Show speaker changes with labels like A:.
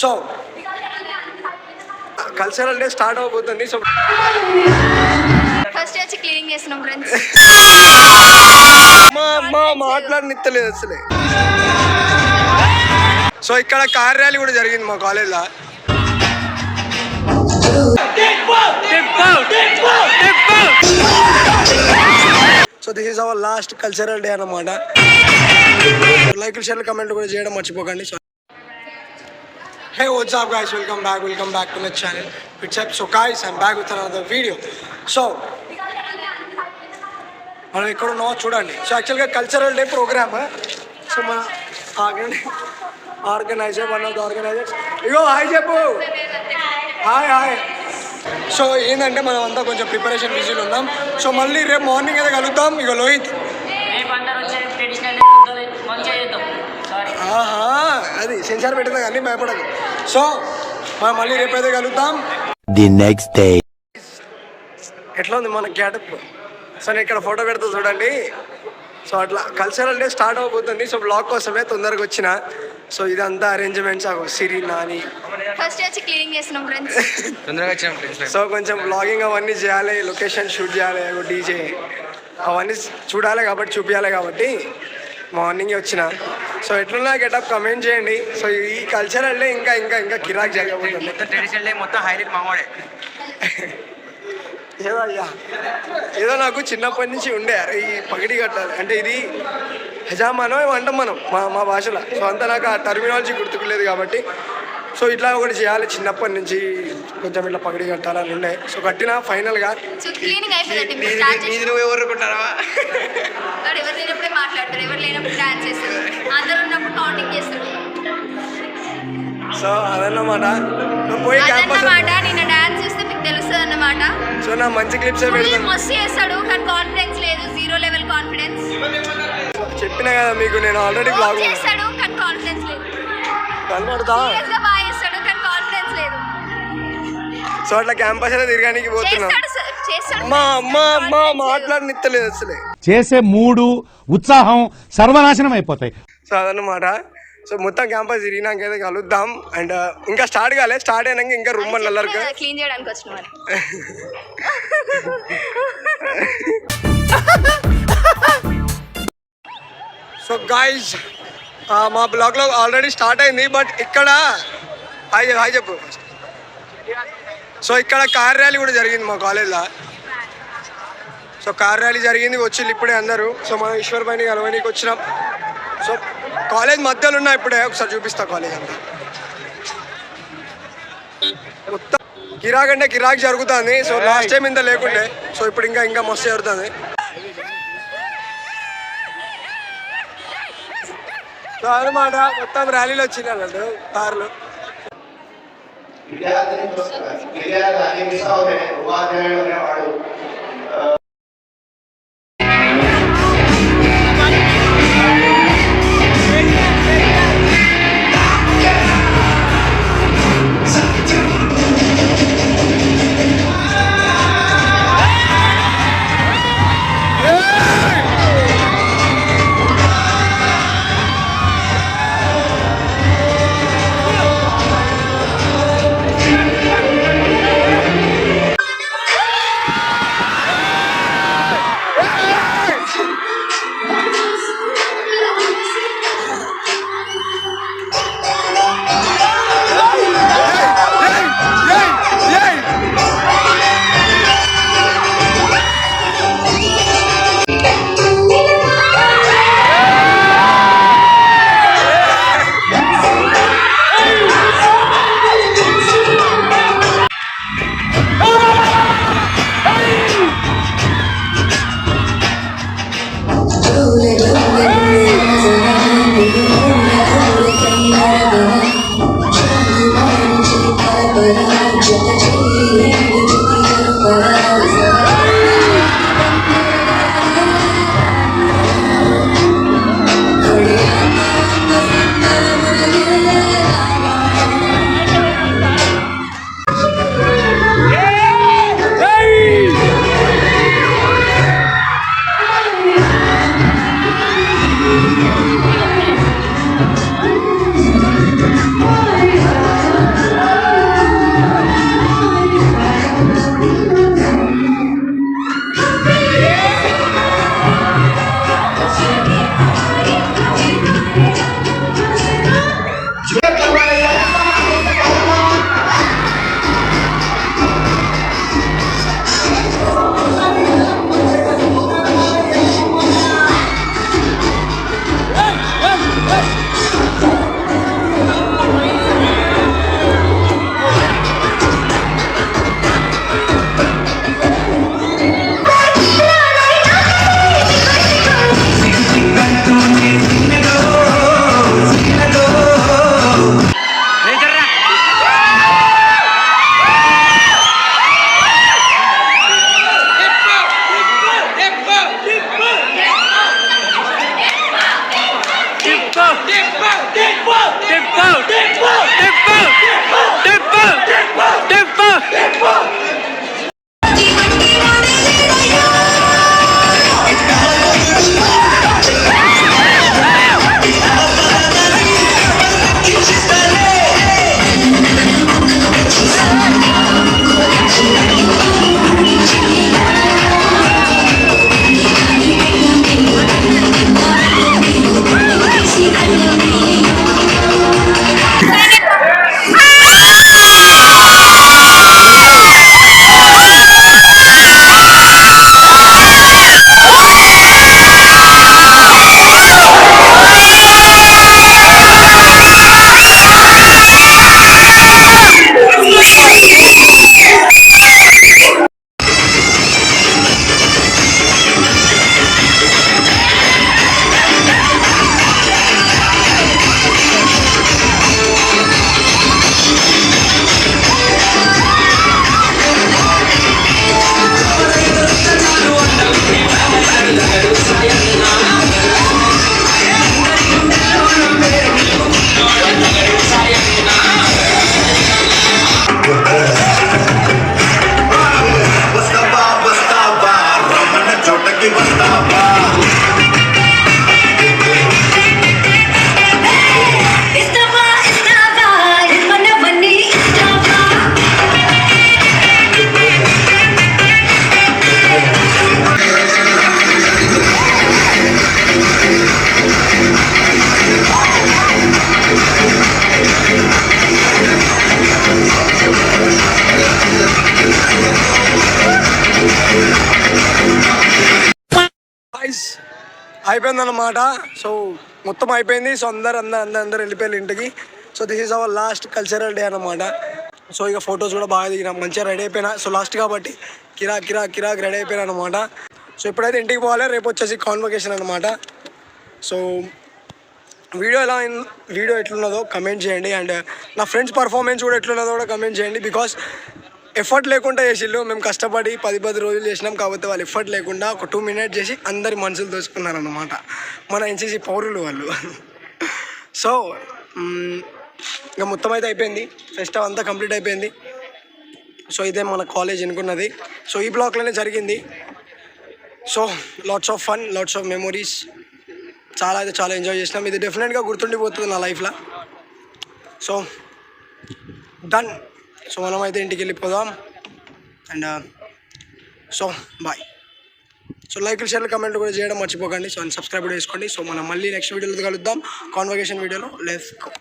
A: So cultural day start అవబోతుంది. So
B: first వచ్చి cleaning చేస్తున్నాం ఫ్రెండ్స్.
A: మా మాట్లాడనిత్తలేదు అసలే. సో ఇక్కడ కార్ ర్యాలీ కూడా జరిగింది మా కాలేజ్లో. So this is our last cultural day అన్నమాట. లైక్ షేర్ కమెంట్ కూడా చేయడం మర్చిపోకండి. Hey, what's up guys, welcome back to my channel. It's up. So guys, I'm back with another video. So మనం ఎక్కడ ఉన్నామో చూడండి. సో యాక్చువల్గా కల్చరల్ డే ప్రోగ్రామ్. సో మన organizer one of the organizers ఇగో హాయ్ చెప్పు. హాయ్. సో ఏంటంటే మనం అంతా కొంచెం ప్రిపరేషన్ బిజీలో ఉన్నాం. సో మళ్ళీ రేపు మార్నింగ్ అయితే కలుగుతాం. ఇగో లోహిత్ అది సెన్సార్ పెట్టిందా కానీ భయపడదు. సో మనం మళ్ళీ రేపైతే కలుగుతాం.
C: ది నెక్స్ట్ డే
A: ఎట్లా ఉంది మన గెటప్? సో నేను ఇక్కడ ఫోటో పెడతా చూడండి. సో అట్లా కల్చరల్ డే స్టార్ట్ అవబోతుంది. సో బ్లాగ్ కోసమే తొందరగా వచ్చిన. సో ఇదంతా అరేంజ్మెంట్స్ సిరి నాని
B: ఫస్ట్ వచ్చి క్లీనింగ్ చేస్తున్నాం ఫ్రెండ్స్.
A: తొందరగా వచ్చాం. సో కొంచెం బ్లాగింగ్ అవన్నీ చేయాలి, లొకేషన్ షూట్ చేయాలి, డీజే అవన్నీ చూడాలి కాబట్టి చూపించాలి కాబట్టి మార్నింగే వచ్చిన. సో ఎట్లున్నా గెటప్ కమెంట్ చేయండి. సో ఈ కల్చరల్ డే ఇంకా ఇంకా ఇంకా కిరాక్ జరగబోతుంది.
D: ట్రెడిషనల్ డే మొత్తం హైలైట్ మామూడే.
A: ఏదో అయ్యా ఏదో నాకు చిన్నప్పటి నుంచి ఉండే ఈ పగిడి కట్టాలి అంటే ఇది హజామానో ఏమంటాం మనం మా భాషలో. సో అంతా నాకు ఆ టర్మినాలజీ గుర్తుకులేదు కాబట్టి సో ఇట్లా ఒకటి చేయాలి. చిన్నప్పటి నుంచి కొంచెం ఇట్లా పగిడి కట్టాలని ఉండే. సో కట్టిన ఫైనల్గా
D: నువ్వు ఎవరుకుంటారా?
B: ఎవరు లేనప్పుడే మాట్లాడతారు, ఎవరు లేనప్పుడు డాన్స్ చేస్తారు, అందరూ ఉన్నప్పుడు కౌంటింగ్ చేస్తారు.
A: సో అదన్నమాట. నువ్వు పోయి క్యాంపస్
B: నిన్న డాన్స్ చేస్తే మీకు తెలుస్తుంది అన్నమాట.
A: సో నా మంచి క్లిప్స్
B: మస్తు చేస్తాడు కానీ కాన్ఫిడెన్స్ లేదు, 0 లెవెల్ కాన్ఫిడెన్స్.
A: చెప్పినా కదా మీకు నేను ఆల్రెడీ బ్లాగ్
B: చేస్తాడు కానీ కాన్ఫిడెన్స్ లేదు.
A: కనబడతా
B: బాగా చేస్తాడు కానీ కాన్ఫిడెన్స్ లేదు.
A: సో అట్లా క్యాంపస్ అయితే తిరగడానికి పోతున్నాం. మా మాట్లాడనిత్తలేదు అసలే.
E: చేసే మూడు ఉత్సాహం సర్వనాశనం అయిపోతాయి.
A: సో అదన్నమాట. సో మొత్తం క్యాంపస్ తిరిగినాక అయితే కలుద్దాం. అండ్ ఇంకా స్టార్ట్ కాలేదు. స్టార్ట్ అయినాక ఇంకా రూమ్ నల్లరు
B: క్లీన్ చేయడానికి వచ్చిన.
A: సో గాయ్స్ మా బ్లాగ్లో ఆల్రెడీ స్టార్ట్ అయింది. బట్ ఇక్కడ హాయ్ చెప్పు. సో ఇక్కడ కార్ ర్యాలీ కూడా జరిగింది మా కాలేజ్లో. సో కార్ ర్యాలీ జరిగింది, వచ్చింది ఇప్పుడే అందరూ. సో మనం ఈశ్వర్ పైన కలవడానికి వచ్చినాం. సో కాలేజ్ మధ్యలో ఉన్నా ఇప్పుడే ఒకసారి చూపిస్తా కాలేజ్ అంతా. మొత్తం కిరాక్ అంటే కిరాక్ జరుగుతుంది. సో లాస్ట్ టైం ఇంత లేకుండే. సో ఇప్పుడు ఇంకా ఇంకా మస్తు జరుగుతుంది. సో అన్నమాట మొత్తం ర్యాలీలో వచ్చింది అన్నట్టు కార్లు. గైస్ అయిపోయిందన్నమాట. సో మొత్తం అయిపోయింది. సో అందరు వెళ్ళిపోయారు ఇంటికి. So this is our last cultural day అన్నమాట. సో ఇక ఫొటోస్ కూడా బాగా దిగినాం, మంచిగా రెడీ అయిపోయినా. సో లాస్ట్ కాబట్టి కిరాక్ రెడీ అయిపోయినా అనమాట. సో ఇప్పుడైతే ఇంటికి పోవాలి, రేపు వచ్చేసి కాన్వకేషన్ అనమాట. సో వీడియో ఎట్లున్నదో కమెంట్ చేయండి. అండ్ నా ఫ్రెండ్స్ పర్ఫార్మెన్స్ కూడా ఎట్లున్నదో కూడా కమెంట్ చేయండి. బికాస్ ఎఫర్ట్ లేకుండా చేసిళ్ళు, మేము కష్టపడి 10 రోజులు చేసినాం. కాబట్టి వాళ్ళు ఎఫర్ట్ లేకుండా ఒక 2 minutes చేసి అందరి మనసులు దోచుకున్నారన్నమాట, మన ఎన్సీసీ పౌరులు వాళ్ళు. సో ఇంకా మొత్తం అయితే అయిపోయింది, ఫెస్టివల్ అంతా కంప్లీట్ అయిపోయింది. సో ఇదే మన కాలేజ్ అనుకున్నది. సో ఈ బ్లాక్లోనే జరిగింది. So lots of fun, lots of memories, చాలా ఎంజాయ్ చేసినాం. ఇది డెఫినెట్గా గుర్తుండిపోతుంది నా లైఫ్లో. So done. సో మనం అయితే ఇంటికి వెళ్ళిపోదాం. And so bye. So like share comment కూడా చేయడం మర్చిపోకండి. సో సబ్స్క్రైబ్ కూడా చేసుకోండి. సో మనం మళ్ళీ నెక్స్ట్ వీడియోలో కలుద్దాం, కాన్వకేషన్ వీడియోలో. Let's go.